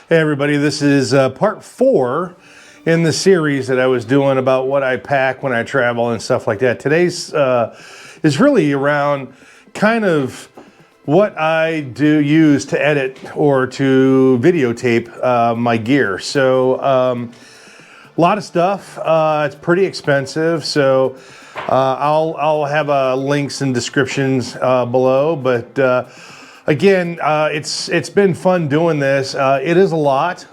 Hey everybody, this is part 4 in the series that I was doing about what I pack when I travel and stuff like that. Today's is really around kind of what I do use to edit or to videotape my gear. So a lot of stuff. It's pretty expensive, so I'll have links and descriptions below, but again, it's been fun doing this. It is a lot.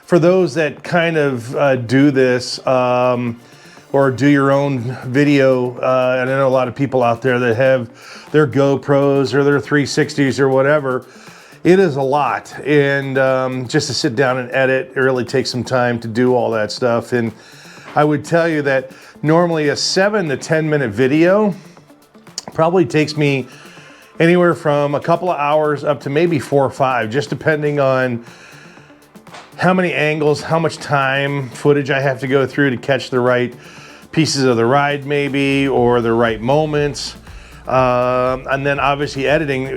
For those that kind of do this or do your own video, and I know a lot of people out there that have their GoPros or their 360s or whatever, it is a lot. And just to sit down and edit, it really takes some time to do all that stuff. And I would tell you that normally a 7 to 10 minute video probably takes me anywhere from a couple of hours up to maybe 4 or 5, just depending on how many angles, how much time, footage I have to go through to catch the right pieces of the ride maybe, or the right moments. And then obviously editing,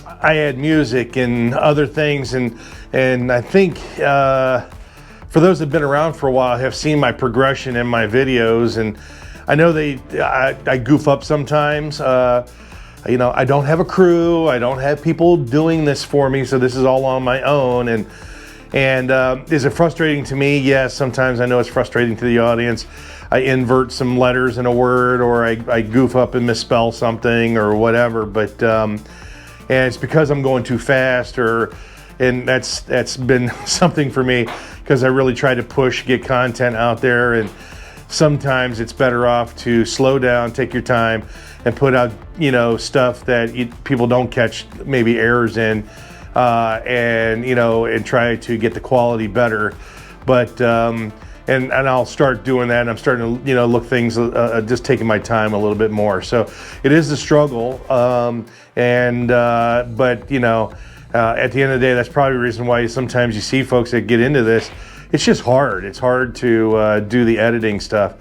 I add music and other things, and I think for those that have been around for a while have seen my progression in my videos, and I know I goof up sometimes. You know, I don't have a crew. I don't have people doing this for me, so this is all on my own. And is it frustrating to me? Yes, sometimes I know it's frustrating to the audience. I invert some letters in a word, or I goof up and misspell something or whatever. But and it's because I'm going too fast, and that's been something for me, because I really try to get content out there, and sometimes it's better off to slow down, take your time, and put out, you know, stuff that people don't catch maybe errors in, and you know, and try to get the quality better. But and I'll start doing that, and I'm starting to, you know, look things, just taking my time a little bit more. So it is a struggle, but you know, at the end of the day, that's probably the reason why sometimes you see folks that get into this. It's just hard. It's hard to do the editing stuff.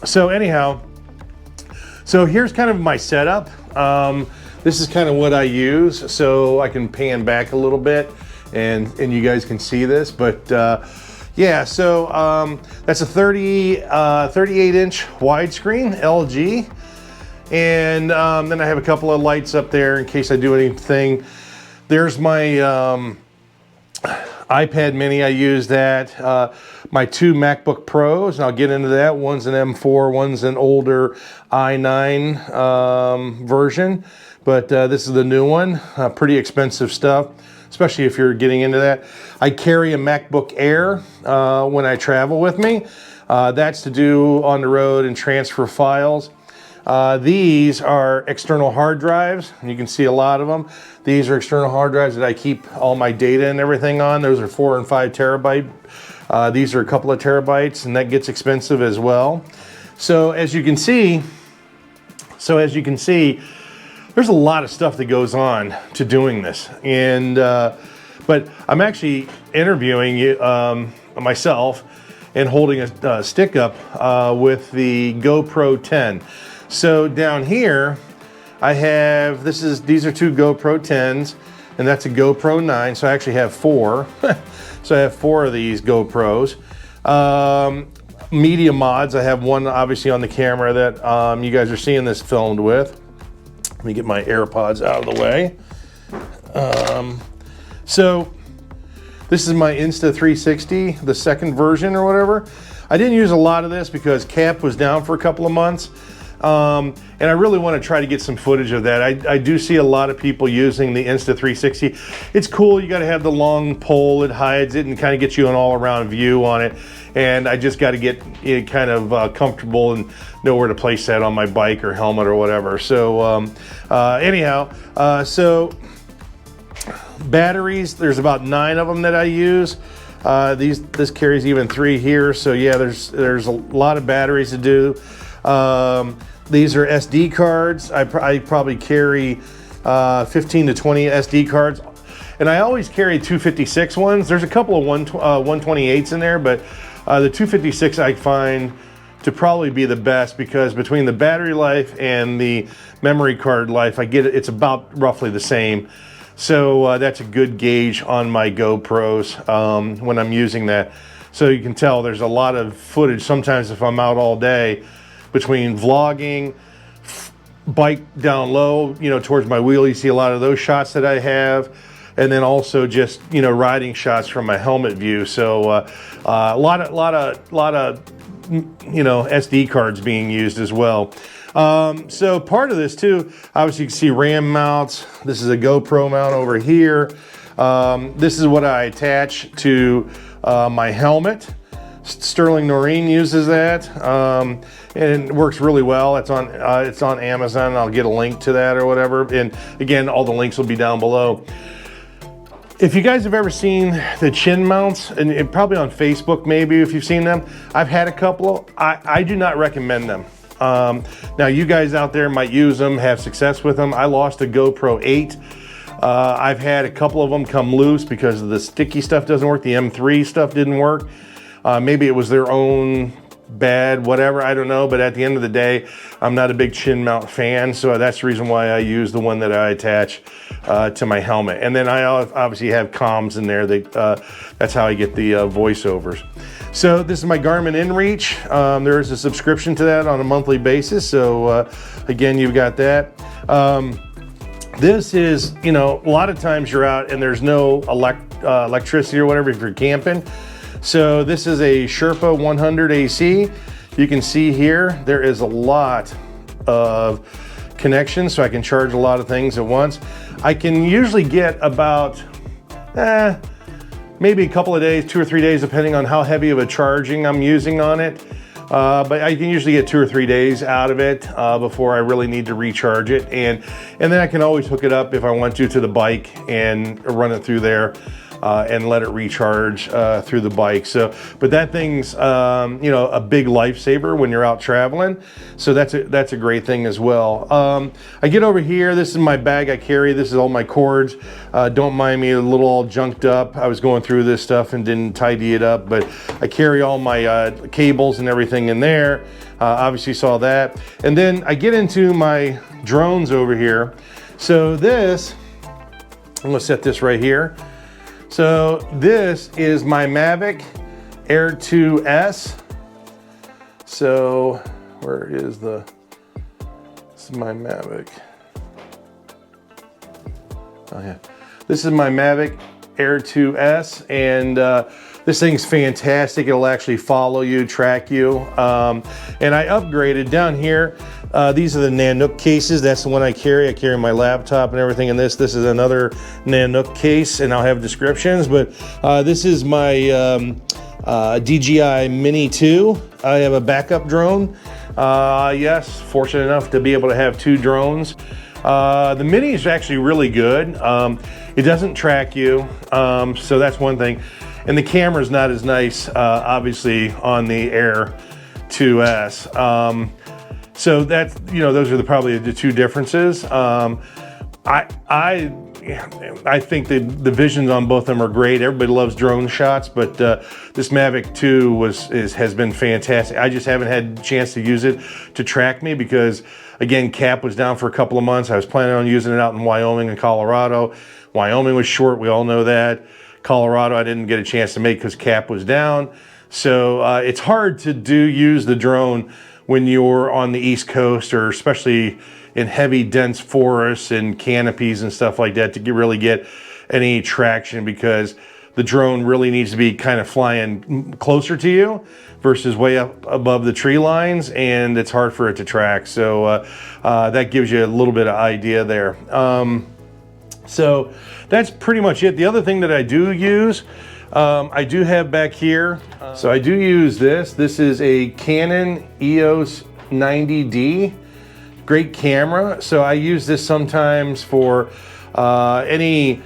So anyhow, so here's kind of my setup. This is kind of what I use, so I can pan back a little bit, and you guys can see this. But yeah, so that's a 38-inch widescreen LG, and then I have a couple of lights up there in case I do anything. There's my iPad mini, I use that. My 2 MacBook Pros, and I'll get into that. One's an M4, one's an older i9 version, but this is the new one. Pretty expensive stuff, especially if you're getting into that. I carry a MacBook Air when I travel with me. That's to do on the road and transfer files. These are external hard drives, and you can see a lot of them. These are external hard drives that I keep all my data and everything on. Those are 4 and 5 terabyte. These are a couple of terabytes, and that gets expensive as well. So as you can see, there's a lot of stuff that goes on to doing this. And but I'm actually interviewing myself and holding a stick up with the GoPro 10. So down here, I have, these are 2 GoPro 10s, and that's a GoPro 9, so I actually have 4. So I have 4 of these GoPros. Media mods, I have one obviously on the camera that you guys are seeing this filmed with. Let me get my AirPods out of the way. So this is my Insta360, the second version or whatever. I didn't use a lot of this because Cap was down for a couple of months. And I really want to try to get some footage of that. I do see a lot of people using the Insta360. It's cool. You got to have the long pole. It hides it and kind of gets you an all-around view on it. And I just got to get it kind of comfortable and know where to place that on my bike or helmet or whatever. So anyhow, so batteries, there's about 9 of them that I use. This carries even 3 here. So yeah, there's a lot of batteries to do. These are SD cards. I probably carry 15 to 20 SD cards. And I always carry 256 ones. There's a couple of 128s in there, but the 256 I find to probably be the best, because between the battery life and the memory card life, I get it, it's about roughly the same. So that's a good gauge on my GoPros when I'm using that. So you can tell there's a lot of footage sometimes if I'm out all day, between vlogging, bike down low, you know, towards my wheel. You see a lot of those shots that I have. And then also just, you know, riding shots from my helmet view. So a lot of you know, SD cards being used as well. So part of this too, obviously you can see RAM mounts. This is a GoPro mount over here. This is what I attach to my helmet. Sterling Noreen uses that, and it works really well. It's on Amazon. I'll get a link to that or whatever. And again, all the links will be down below. If you guys have ever seen the chin mounts, and probably on Facebook maybe if you've seen them, I've had a couple. I do not recommend them. Now you guys out there might use them, have success with them. I lost a GoPro 8. I've had a couple of them come loose because the sticky stuff doesn't work. The M3 stuff didn't work. Maybe it was their own bad, whatever, I don't know. But at the end of the day, I'm not a big chin mount fan. So that's the reason why I use the one that I attach to my helmet. And then I obviously have comms in there. That's how I get the voiceovers. So this is my Garmin InReach. There is a subscription to that on a monthly basis. So again, you've got that. This is, you know, a lot of times you're out and there's no electricity or whatever if you're camping. So this is a Sherpa 100 AC. You can see here, there is a lot of connections, so I can charge a lot of things at once. I can usually get about, maybe a couple of days, 2 or 3 days, depending on how heavy of a charging I'm using on it. But I can usually get 2 or 3 days out of it before I really need to recharge it. And then I can always hook it up if I want to the bike and run it through there. And let it recharge through the bike. So, but that thing's you know, a big lifesaver when you're out traveling. So that's a great thing as well. I get over here. This is my bag I carry. This is all my cords. Don't mind me a little all junked up. I was going through this stuff and didn't tidy it up, but I carry all my cables and everything in there. Obviously saw that. And then I get into my drones over here. So this, I'm gonna set this right here. So this is my Mavic Air 2S. So where is this is my Mavic. Oh yeah, this is my Mavic Air 2S, and this thing's fantastic. It'll actually follow you, track you. And I upgraded down here. These are the Nanook cases. That's the one I carry. I carry my laptop and everything in this. This is another Nanook case, and I'll have descriptions. But this is my DJI Mini 2. I have a backup drone. Yes, fortunate enough to be able to have 2 drones. The Mini is actually really good. It doesn't track you, so that's one thing. And the camera's not as nice, obviously, on the Air 2S. So that's, you know, those are probably the 2 differences. I think the visions on both of them are great. Everybody loves drone shots, but this Mavic 2 has been fantastic. I just haven't had a chance to use it to track me because, again, Cap was down for a couple of months. I was planning on using it out in Wyoming and Colorado. Wyoming was short, we all know that. Colorado I didn't get a chance to make because Cap was down. So it's hard to use the drone when you're on the East Coast, or especially in heavy, dense forests and canopies and stuff like that, to really get any traction, because the drone really needs to be kind of flying closer to you versus way up above the tree lines, and it's hard for it to track. So that gives you a little bit of idea there. So that's pretty much it. The other thing that I do use, I do have back here. So I do use this. This is a Canon EOS 90D. Great camera. So I use this sometimes for any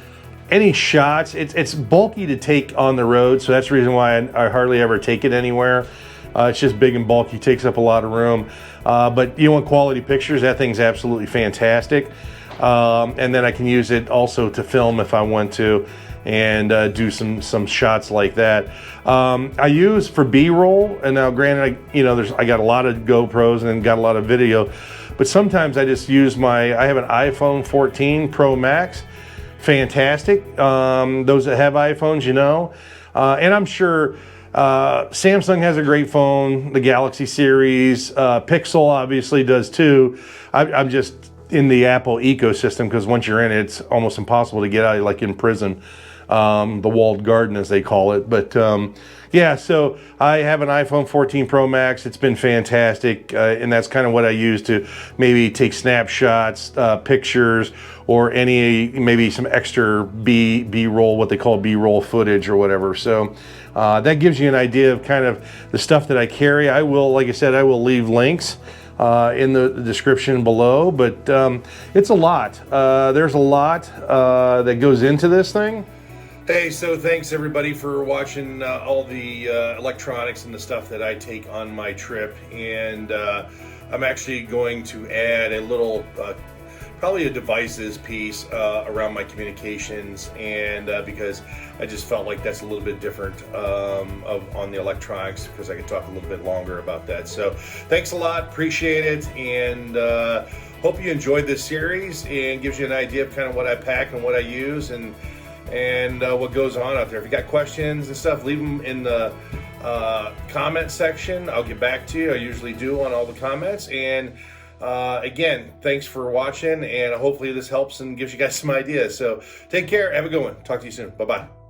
shots. It's bulky to take on the road, so that's the reason why I hardly ever take it anywhere. It's just big and bulky, takes up a lot of room. But you want quality pictures, that thing's absolutely fantastic. And then I can use it also to film if I want to, and do some shots like that. I use for B-roll, and now granted, I got a lot of GoPros and then got a lot of video, but sometimes I just use I have an iPhone 14 Pro Max. Fantastic. Those that have iPhones, and I'm sure Samsung has a great phone, the Galaxy series. Pixel obviously does too. I'm just in the Apple ecosystem because once you're in it, it's almost impossible to get out, like in prison, the walled garden as they call it. But yeah, so I have an iPhone 14 Pro Max. It's been fantastic, and that's kind of what I use to maybe take snapshots, pictures, or maybe some extra B-roll, what they call B-roll footage or whatever. So that gives you an idea of kind of the stuff that I carry. Like I said, I will leave links in the description below, but it's a lot. There's a lot that goes into this thing. Hey, so thanks everybody for watching all the electronics and the stuff that I take on my trip. And I'm actually going to add a little, probably a devices piece around my communications, and because I just felt like that's a little bit different on the electronics, because I could talk a little bit longer about that. So thanks a lot, appreciate it, and hope you enjoyed this series and gives you an idea of kind of what I pack and what I use, and what goes on out there. If you got questions and stuff, leave them in the comment section. I'll get back to you. I usually do on all the comments. And again, thanks for watching, and hopefully this helps and gives you guys some ideas. So take care. Have a good one. Talk to you soon. Bye-bye.